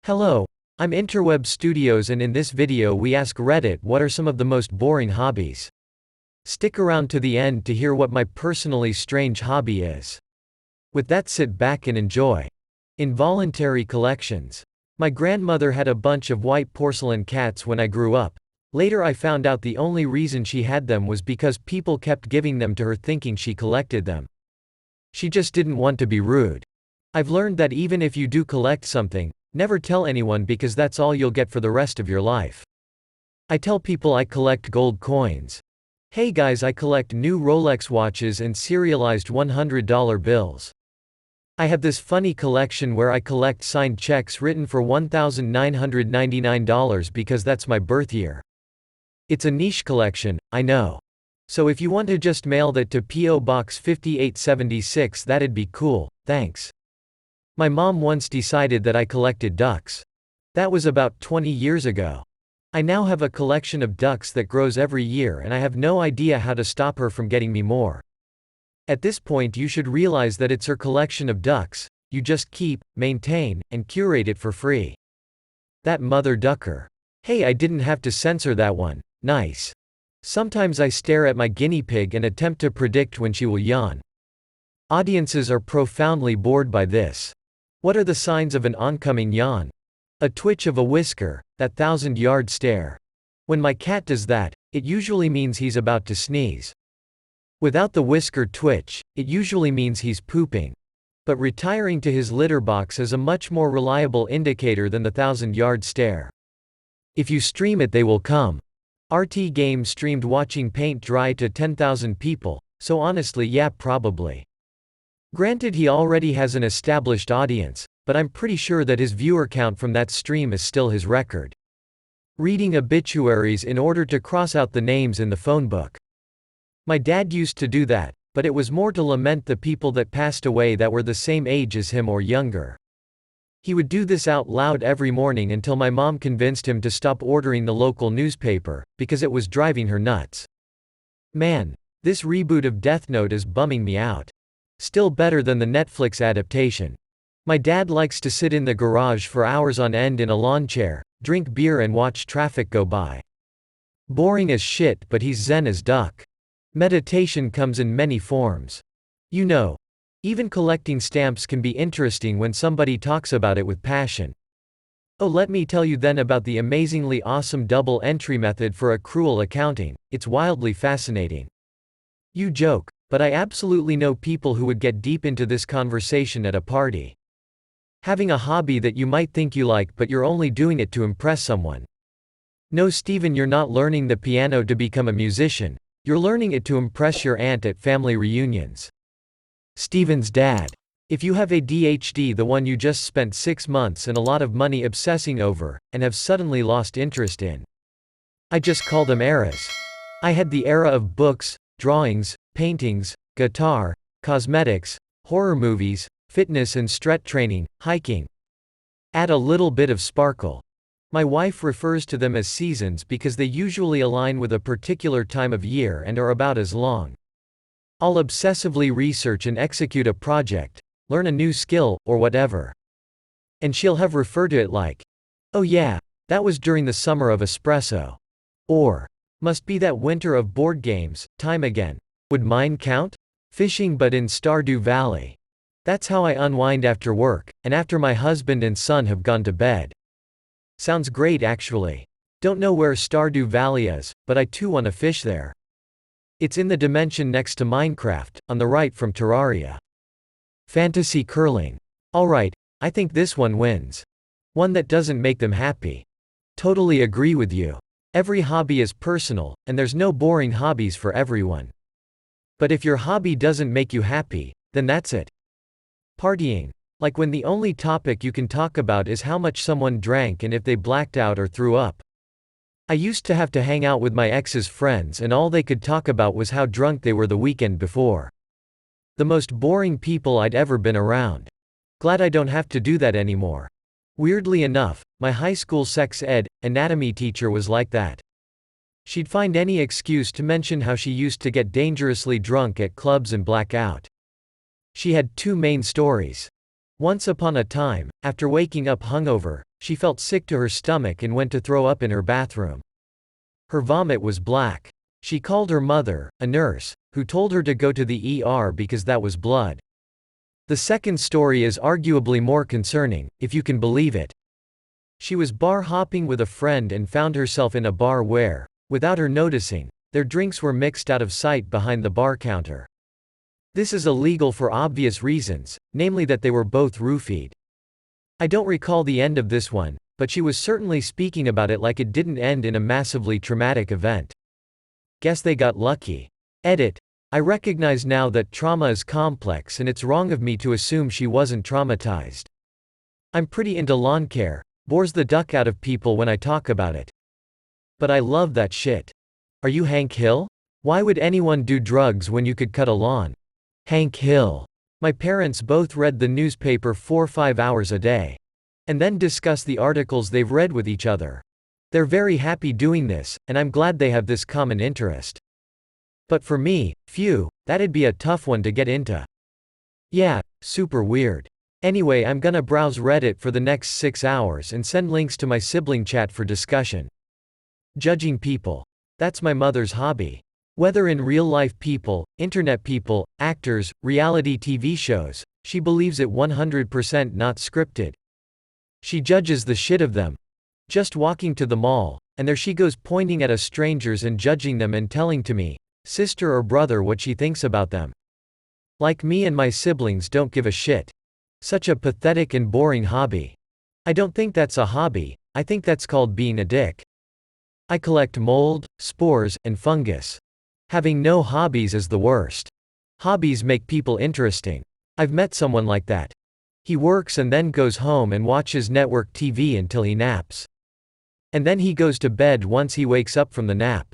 Hello, I'm Interweb Studios, and in this video we ask Reddit what are some of the most boring hobbies. Stick around to the end to hear what my personally strange hobby is. With that, sit back and enjoy. Involuntary collections. My grandmother had a bunch of white porcelain cats when I grew up. Later I found out the only reason she had them was because people kept giving them to her thinking she collected them. She just didn't want to be rude. I've learned that even if you do collect something, never tell anyone, because that's all you'll get for the rest of your life. I tell people I collect gold coins. Hey guys, I collect new Rolex watches and serialized $100 bills. I have this funny collection where I collect signed checks written for $1,999 because that's my birth year. It's a niche collection, I know. So if you want to just mail that to P.O. Box 5876, that'd be cool, thanks. My mom once decided that I collected ducks. That was about 20 years ago. I now have a collection of ducks that grows every year, and I have no idea how to stop her from getting me more. At this point you should realize that it's her collection of ducks, you just keep, maintain, and curate it for free. That mother ducker. Hey, I didn't have to censor that one, nice. Sometimes I stare at my guinea pig and attempt to predict when she will yawn. Audiences are profoundly bored by this. What are the signs of an oncoming yawn? A twitch of a whisker, that 1,000-yard stare. When my cat does that, it usually means he's about to sneeze. Without the whisker twitch, it usually means he's pooping. But retiring to his litter box is a much more reliable indicator than the 1,000-yard stare. If you stream it, they will come. RT Game streamed watching paint dry to 10,000 people, so honestly, yeah, probably. Granted, he already has an established audience, but I'm pretty sure that his viewer count from that stream is still his record. Reading obituaries in order to cross out the names in the phone book. My dad used to do that, but it was more to lament the people that passed away that were the same age as him or younger. He would do this out loud every morning until my mom convinced him to stop ordering the local newspaper, because it was driving her nuts. Man, this reboot of Death Note is bumming me out. Still better than the Netflix adaptation. My dad likes to sit in the garage for hours on end in a lawn chair, drink beer and watch traffic go by. Boring as shit, but he's zen as duck. Meditation comes in many forms. You know, even collecting stamps can be interesting when somebody talks about it with passion. Oh, let me tell you then about the amazingly awesome double entry method for accrual accounting. It's wildly fascinating. You joke, but I absolutely know people who would get deep into this conversation at a party. Having a hobby that you might think you like, but you're only doing it to impress someone. No, Steven, you're not learning the piano to become a musician. You're learning it to impress your aunt at family reunions. Steven's dad. If you have ADHD, the one you just spent 6 months and a lot of money obsessing over, and have suddenly lost interest in. I just call them eras. I had the era of books, drawings, paintings, guitar, cosmetics, horror movies, fitness and strength training, hiking. Add a little bit of sparkle. My wife refers to them as seasons because they usually align with a particular time of year and are about as long. I'll obsessively research and execute a project, learn a new skill, or whatever. And she'll have referred to it like, oh yeah, that was during the summer of espresso. Or, must be that winter of board games, time again. Would mine count? Fishing, but in Stardew Valley. That's how I unwind after work, and after my husband and son have gone to bed. Sounds great actually. Don't know where Stardew Valley is, but I too want to fish there. It's in the dimension next to Minecraft, on the right from Terraria. Fantasy curling. Alright, I think this one wins. One that doesn't make them happy. Totally agree with you. Every hobby is personal, and there's no boring hobbies for everyone. But if your hobby doesn't make you happy, then that's it. Partying. Like when the only topic you can talk about is how much someone drank and if they blacked out or threw up. I used to have to hang out with my ex's friends and all they could talk about was how drunk they were the weekend before. The most boring people I'd ever been around. Glad I don't have to do that anymore. Weirdly enough, my high school sex ed, anatomy teacher was like that. She'd find any excuse to mention how she used to get dangerously drunk at clubs and black out. She had two main stories. Once upon a time, after waking up hungover, she felt sick to her stomach and went to throw up in her bathroom. Her vomit was black. She called her mother, a nurse, who told her to go to the ER because that was blood. The second story is arguably more concerning, if you can believe it. She was bar hopping with a friend and found herself in a bar where, without her noticing, their drinks were mixed out of sight behind the bar counter. This is illegal for obvious reasons, namely that they were both roofied. I don't recall the end of this one, but she was certainly speaking about it like it didn't end in a massively traumatic event. Guess they got lucky. Edit. I recognize now that trauma is complex and it's wrong of me to assume she wasn't traumatized. I'm pretty into lawn care, bores the duck out of people when I talk about it. But I love that shit. Are you Hank Hill? Why would anyone do drugs when you could cut a lawn? Hank Hill. My parents both read the newspaper 4 or 5 hours a day. And then discuss the articles they've read with each other. They're very happy doing this, and I'm glad they have this common interest. But for me, phew, that'd be a tough one to get into. Yeah, super weird. Anyway, I'm gonna browse Reddit for the next 6 hours and send links to my sibling chat for discussion. Judging people. That's my mother's hobby. Whether in real-life people, internet people, actors, reality TV shows, she believes it 100% not scripted. She judges the shit of them. Just walking to the mall, and there she goes pointing at strangers and judging them and telling to me, sister or brother, what she thinks about them. Like me and my siblings don't give a shit. Such a pathetic and boring hobby. I don't think that's a hobby, I think that's called being a dick. I collect mold, spores, and fungus. Having no hobbies is the worst. Hobbies make people interesting. I've met someone like that. He works and then goes home and watches network TV until he naps. And then he goes to bed once he wakes up from the nap.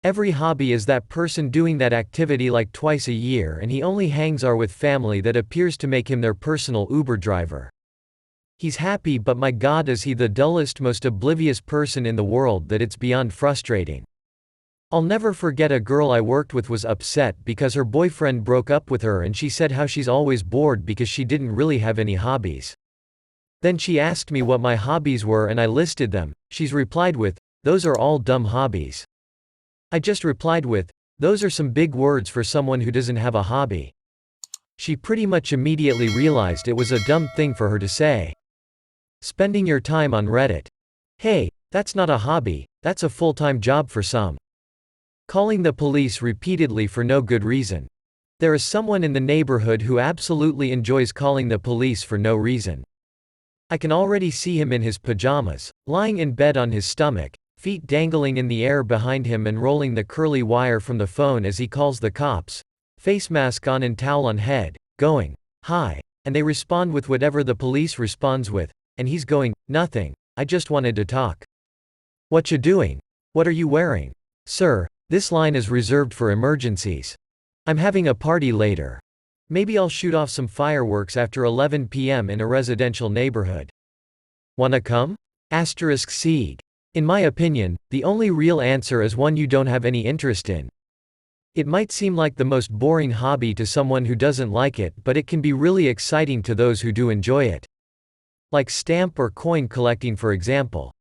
Every hobby is that person doing that activity like twice a year, and he only hangs out with family that appears to make him their personal Uber driver. He's happy, but my God, is he the dullest, most oblivious person in the world that it's beyond frustrating. I'll never forget a girl I worked with was upset because her boyfriend broke up with her, and she said how she's always bored because she didn't really have any hobbies. Then she asked me what my hobbies were and I listed them. She's replied with, "Those are all dumb hobbies." I just replied with, "Those are some big words for someone who doesn't have a hobby." She pretty much immediately realized it was a dumb thing for her to say. Spending your time on Reddit. Hey, that's not a hobby, that's a full-time job for some. Calling the police repeatedly for no good reason. There is someone in the neighborhood who absolutely enjoys calling the police for no reason. I can already see him in his pajamas, lying in bed on his stomach, feet dangling in the air behind him and rolling the curly wire from the phone as he calls the cops, face mask on and towel on head, going, "Hi," and they respond with whatever the police responds with, and he's going, "Nothing, I just wanted to talk." "What you doing? What are you wearing?" "Sir, this line is reserved for emergencies. I'm having a party later. Maybe I'll shoot off some fireworks after 11 p.m. in a residential neighborhood. Wanna come? *Sieg. In my opinion, the only real answer is one you don't have any interest in. It might seem like the most boring hobby to someone who doesn't like it, but it can be really exciting to those who do enjoy it. Like stamp or coin collecting, for example.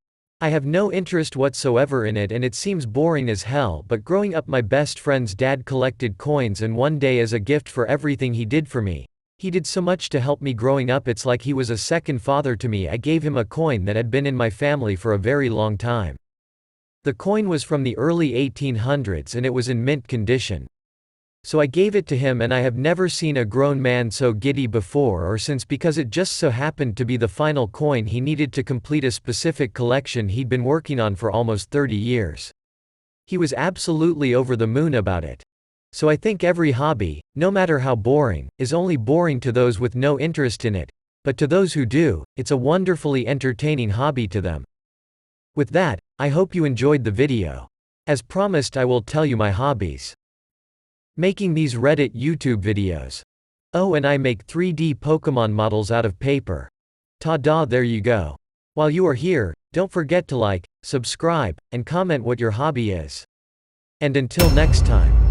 I have no interest whatsoever in it and it seems boring as hell, but growing up my best friend's dad collected coins, and one day, as a gift for everything he did for me, he did so much to help me growing up, it's like he was a second father to me. I gave him a coin that had been in my family for a very long time. The coin was from the early 1800s and it was in mint condition. So I gave it to him, and I have never seen a grown man so giddy before or since, because it just so happened to be the final coin he needed to complete a specific collection he'd been working on for almost 30 years. He was absolutely over the moon about it. So I think every hobby, no matter how boring, is only boring to those with no interest in it, but to those who do, it's a wonderfully entertaining hobby to them. With that, I hope you enjoyed the video. As promised, I will tell you my hobbies. Making these Reddit YouTube videos. Oh, and I make 3D Pokemon models out of paper. Ta-da, there you go. While you are here, don't forget to like, subscribe, and comment what your hobby is. And until next time.